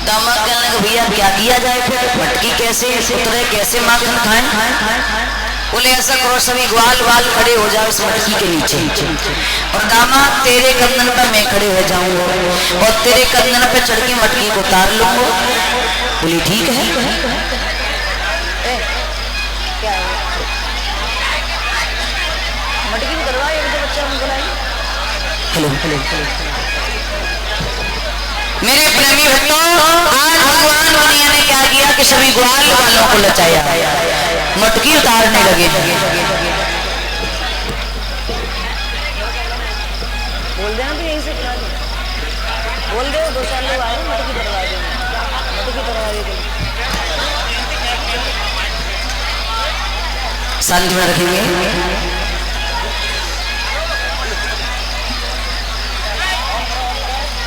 दामा कहने लगे भैया क्या किया जाए फिर, मटकी कैसे उतरे, कैसे माखन खाएं। बोले ऐसा करो सभी ग्वाल वाल खड़े हो जाओ इस मटकी के नीचे, और दामा तेरे कंधन पर मैं खड़े हो जाऊंगा और तेरे कंधन पे चढ़ के मटकी को उतार लूंगा। बोली ठीक है। मटकी में करवा एक दो बच्चा हेलो मेरे प्रेमी भक्तों, आज भगवान दुनिया ने क्या किया कि सभी ग्वाल वालों को लचाया, मटकी उतारने लगे। बोल देना तो यहीं से करा दे, बोल दे 2-4 लोग आए मटकी करवा देंगे, मटकी करवा देंगे। शांति में रखेंगे।